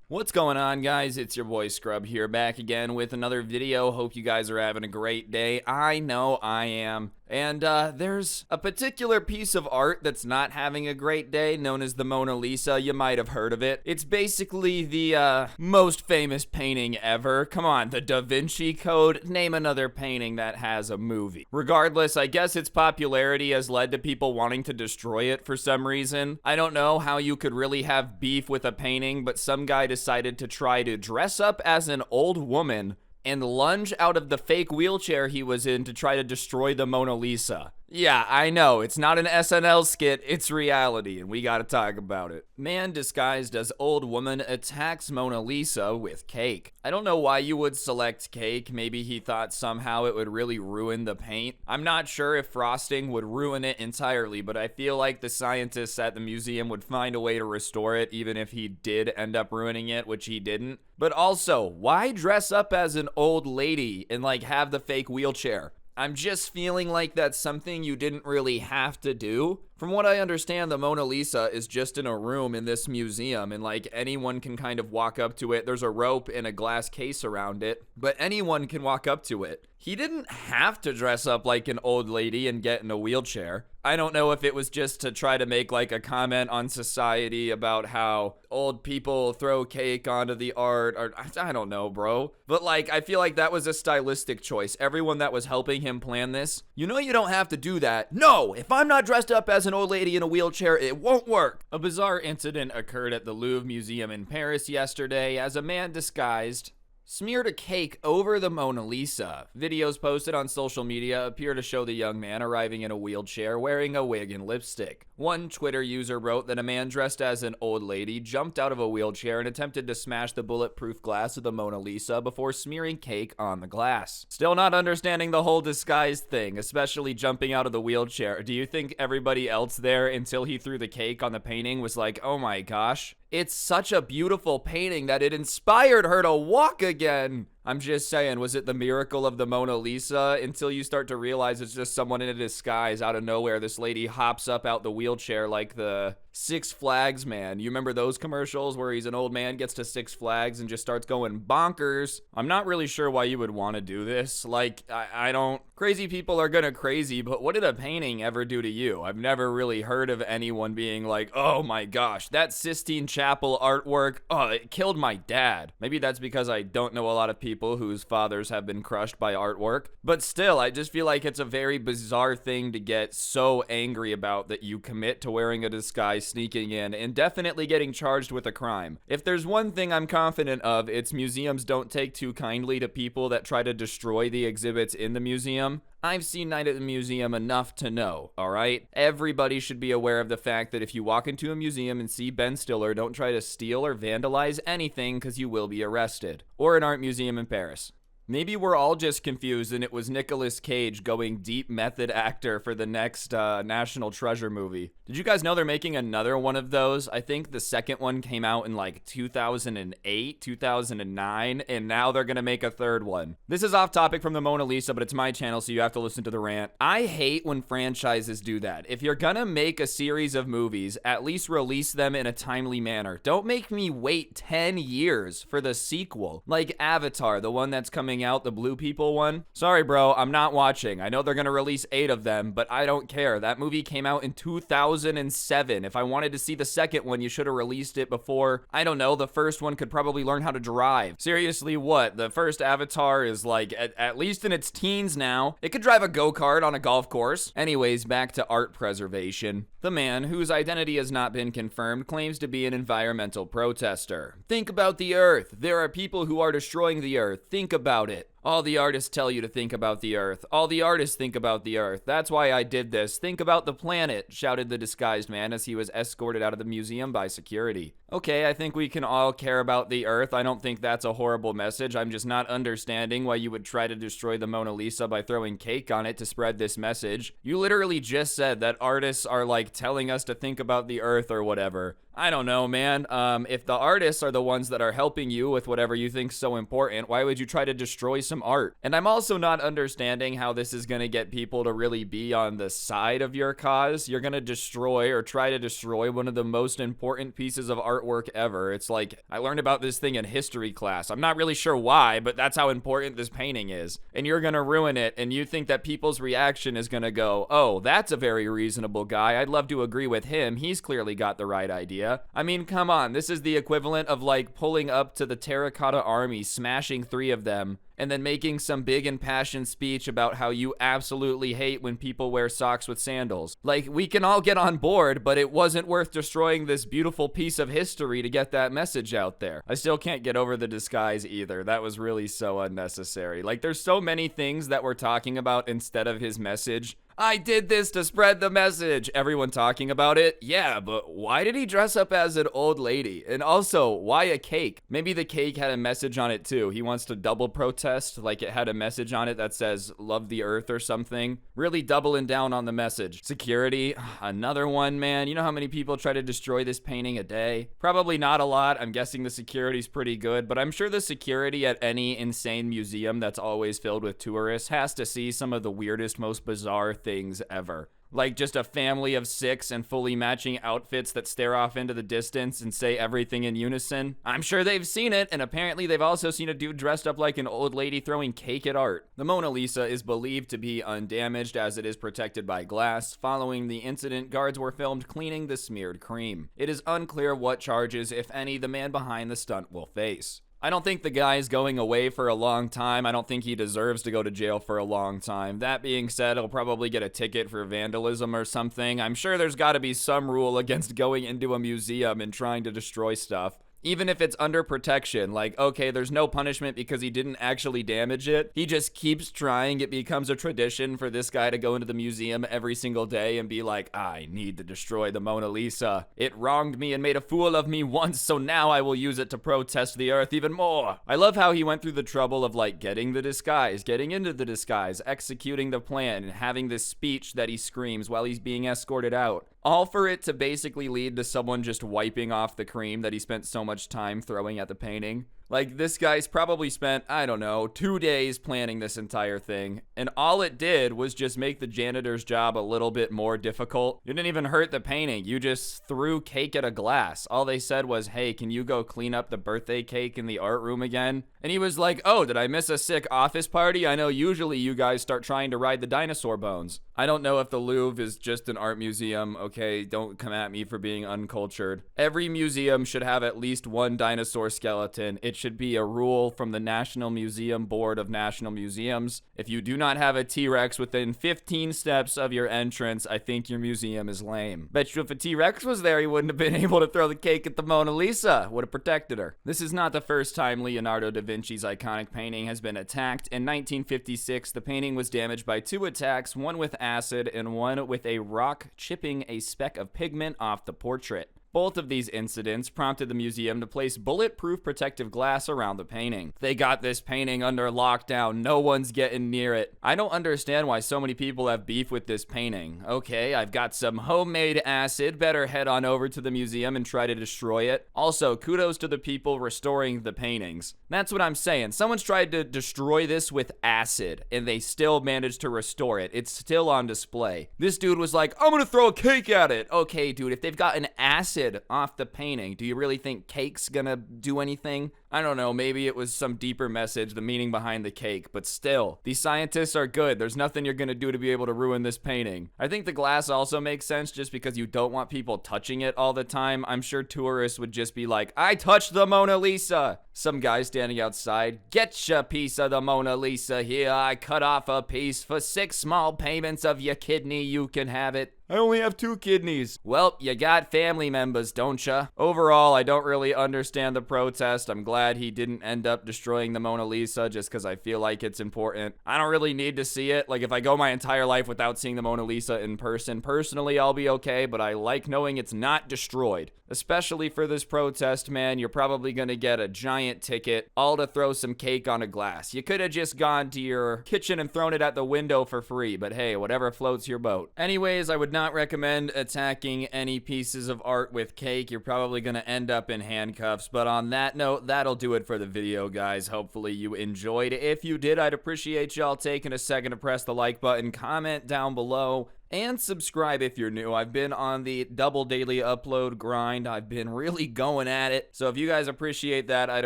What's going on, guys? It's your boy Scrub here, back again with another video. Hope you guys are having a great day. I know I am. And there's a particular piece of art that's not having a great day, known as the Mona Lisa. You might have heard of it. It's basically the most famous painting ever. Come on, the Da Vinci Code. Name another painting that has a movie. Regardless, I guess its popularity has led to people wanting to destroy it for some reason. I don't know how you could really have beef with a painting, but some guy decided to try to dress up as an old woman and lunge out of the fake wheelchair he was in to try to destroy the Mona Lisa. Yeah, I know, it's not an SNL skit, it's reality, and we gotta talk about it. Man disguised as old woman attacks Mona Lisa with cake. I don't know why you would select cake. Maybe he thought somehow it would really ruin the paint. I'm not sure if frosting would ruin it entirely, but I feel like the scientists at the museum would find a way to restore it, even if he did end up ruining it, which he didn't. But also, why dress up as an old lady and like have the fake wheelchair? I'm just feeling like that's something you didn't really have to do. From what I understand, the Mona Lisa is just in a room in this museum, and like anyone can kind of walk up to it. There's a rope and a glass case around it, but anyone can walk up to it. He didn't have to dress up like an old lady and get in a wheelchair. I don't know if it was just to try to make like a comment on society about how old people throw cake onto the art, or I don't know, bro. But like, I feel like that was a stylistic choice. Everyone that was helping him plan this, you know, you don't have to do that. No, if I'm not dressed up as an old lady in a wheelchair, it won't work. A bizarre incident occurred at the Louvre Museum in Paris yesterday as a man disguised smeared a cake over the Mona Lisa. Videos posted on social media appear to show the young man arriving in a wheelchair wearing a wig and lipstick. One Twitter user wrote that a man dressed as an old lady jumped out of a wheelchair and attempted to smash the bulletproof glass of the Mona Lisa before smearing cake on the glass. Still not understanding the whole disguise thing, especially jumping out of the wheelchair. Do you think everybody else there, until he threw the cake on the painting, was like, oh my gosh, it's such a beautiful painting that it inspired her to walk again? I'm just saying, was it the miracle of the Mona Lisa? Until you start to realize it's just someone in a disguise out of nowhere. This lady hops up out the wheelchair like the Six Flags man. You remember those commercials where he's an old man, gets to Six Flags and just starts going bonkers? I'm not really sure why you would want to do this. Like, I don't... Crazy people are gonna crazy, but what did a painting ever do to you? I've never really heard of anyone being like, oh my gosh, that Sistine Chapel artwork, oh, it killed my dad. Maybe that's because I don't know a lot of people whose fathers have been crushed by artwork. But still, I just feel like it's a very bizarre thing to get so angry about that you commit to wearing a disguise, sneaking in, and definitely getting charged with a crime. If there's one thing I'm confident of, it's museums don't take too kindly to people that try to destroy the exhibits in the museum. I've seen Night at the Museum enough to know, alright? Everybody should be aware of the fact that if you walk into a museum and see Ben Stiller, don't try to steal or vandalize anything because you will be arrested. Or an art museum in Paris. Maybe we're all just confused and it was Nicolas Cage going deep method actor for the next National Treasure movie. Did you guys know they're making another one of those? I think the second one came out in like 2008, 2009, and now they're gonna make a third one. This is off topic from the Mona Lisa, but it's my channel, so you have to listen to the rant. I hate when franchises do that. If you're gonna make a series of movies, at least release them in a timely manner. Don't make me wait 10 years for the sequel. Like Avatar, the one that's coming out, the blue people one. Sorry, bro, I'm not watching. I know they're gonna release 8 of them, but I don't care. That movie came out in 2007. If I wanted to see the second one, you should have released it before, I don't know, the first one could probably learn how to drive. Seriously, what? The first Avatar is like, at least in its teens now. It could drive a go-kart on a golf course. Anyways, back to art preservation. The man, whose identity has not been confirmed, claims to be an environmental protester. Think about the earth. There are people who are destroying the earth. Think about it. All the artists tell you to think about the earth. All the artists think about the earth. That's why I did this. Think about the planet, shouted the disguised man as he was escorted out of the museum by security. Okay, I think we can all care about the earth. I don't think that's a horrible message. I'm just not understanding why you would try to destroy the Mona Lisa by throwing cake on it to spread this message. You literally just said that artists are like telling us to think about the earth or whatever. I don't know, man. If the artists are the ones that are helping you with whatever you think's so important, why would you try to destroy some some art. And I'm also not understanding how this is gonna get people to really be on the side of your cause. You're gonna destroy or try to destroy one of the most important pieces of artwork ever. It's like, I learned about this thing in history class. I'm not really sure why, but that's how important this painting is. And you're gonna ruin it, and you think that people's reaction is gonna go, oh, that's a very reasonable guy. I'd love to agree with him. He's clearly got the right idea. I mean, come on. This is the equivalent of like pulling up to the Terracotta Army, smashing 3 of them, and then making some big impassioned speech about how you absolutely hate when people wear socks with sandals. Like, we can all get on board, but it wasn't worth destroying this beautiful piece of history to get that message out there. I still can't get over the disguise either. That was really so unnecessary. Like, there's so many things that we're talking about instead of his message. I did this to spread the message. Everyone talking about it? Yeah, but why did he dress up as an old lady? And also, why a cake? Maybe the cake had a message on it too. He wants to double protest, like it had a message on it that says, love the earth or something. Really doubling down on the message. Security, another one, man. You know how many people try to destroy this painting a day? Probably not a lot. I'm guessing the security's pretty good, but I'm sure the security at any insane museum that's always filled with tourists has to see some of the weirdest, most bizarre things ever. Like just a family of 6 and fully matching outfits that stare off into the distance and say everything in unison. I'm sure they've seen it, and apparently they've also seen a dude dressed up like an old lady throwing cake at art. The Mona Lisa is believed to be undamaged as it is protected by glass. Following the incident, guards were filmed cleaning the smeared cream. It is unclear what charges, if any, the man behind the stunt will face. I don't think the guy is going away for a long time. I don't think he deserves to go to jail for a long time. That being said, he'll probably get a ticket for vandalism or something. I'm sure there's got to be some rule against going into a museum and trying to destroy stuff. Even if it's under protection, like, okay, there's no punishment because he didn't actually damage it. He just keeps trying. It becomes a tradition for this guy to go into the museum every single day and be like, I need to destroy the Mona Lisa. It wronged me and made a fool of me once, so now I will use it to protest the earth even more. I love how he went through the trouble of like getting the disguise, getting into the disguise, executing the plan, and having this speech that he screams while he's being escorted out. All for it to basically lead to someone just wiping off the cream that he spent so much time throwing at the painting. Like, this guy's probably spent, I don't know, 2 days planning this entire thing, and all it did was just make the janitor's job a little bit more difficult. You didn't even hurt the painting. You just threw cake at a glass. All they said was, hey, can you go clean up the birthday cake in the art room again? And he was like, oh, did I miss a sick office party? I know usually you guys start trying to ride the dinosaur bones. I don't know if the Louvre is just an art museum, okay? Don't come at me for being uncultured. Every museum should have at least one dinosaur skeleton. It should be a rule from the National Museum Board of National Museums. If you do not have a T-Rex within 15 steps of your entrance, I think your museum is lame. Bet you if a T-Rex was there, he wouldn't have been able to throw the cake at the Mona Lisa. Would have protected her. This is not the first time Leonardo da Vinci's iconic painting has been attacked. In 1956, the painting was damaged by 2 attacks, one with acid and one with a rock chipping a speck of pigment off the portrait. Both of these incidents prompted the museum to place bulletproof protective glass around the painting. They got this painting under lockdown. No one's getting near it. I don't understand why so many people have beef with this painting. Okay, I've got some homemade acid. Better head on over to the museum and try to destroy it. Also, kudos to the people restoring the paintings. That's what I'm saying. Someone's tried to destroy this with acid, and they still managed to restore it. It's still on display. This dude was like, I'm gonna throw a cake at it. Okay, dude, if they've got an acid off the painting, do you really think cake's gonna do anything? I don't know, maybe it was some deeper message, the meaning behind the cake, but still, these scientists are good. There's nothing you're gonna do to be able to ruin this painting. I think the glass also makes sense just because you don't want people touching it all the time. I'm sure tourists would just be like, I touched the Mona Lisa. Some guy standing outside, get your piece of the Mona Lisa here. I cut off a piece for 6 small payments of your kidney. You can have it. I only have 2 kidneys. Well, you got family members, don't ya? Overall, I don't really understand the protest. I'm glad he didn't end up destroying the Mona Lisa just because I feel like it's important. I don't really need to see it. Like, if I go my entire life without seeing the Mona Lisa in person, personally, I'll be okay, but I like knowing it's not destroyed. Especially for this protest, man, you're probably gonna get a giant ticket, all to throw some cake on a glass. You could have just gone to your kitchen and thrown it at the window for free, but hey, whatever floats your boat. Anyways, I would not recommend attacking any pieces of art with cake. You're probably gonna end up in handcuffs, but on that note, that that'll do it for the video, guys. Hopefully you enjoyed. If you did, I'd appreciate y'all taking a second to press the like button, comment down below, and subscribe if you're new. I've been on the double daily upload grind. I've been really going at it. So if you guys appreciate that, I'd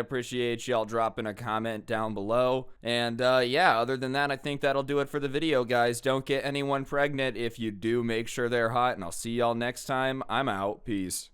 appreciate y'all dropping a comment down below. And yeah, other than that, I think that'll do it for the video, guys. Don't get anyone pregnant. If you do, make sure they're hot, and I'll see y'all next time. I'm out. Peace.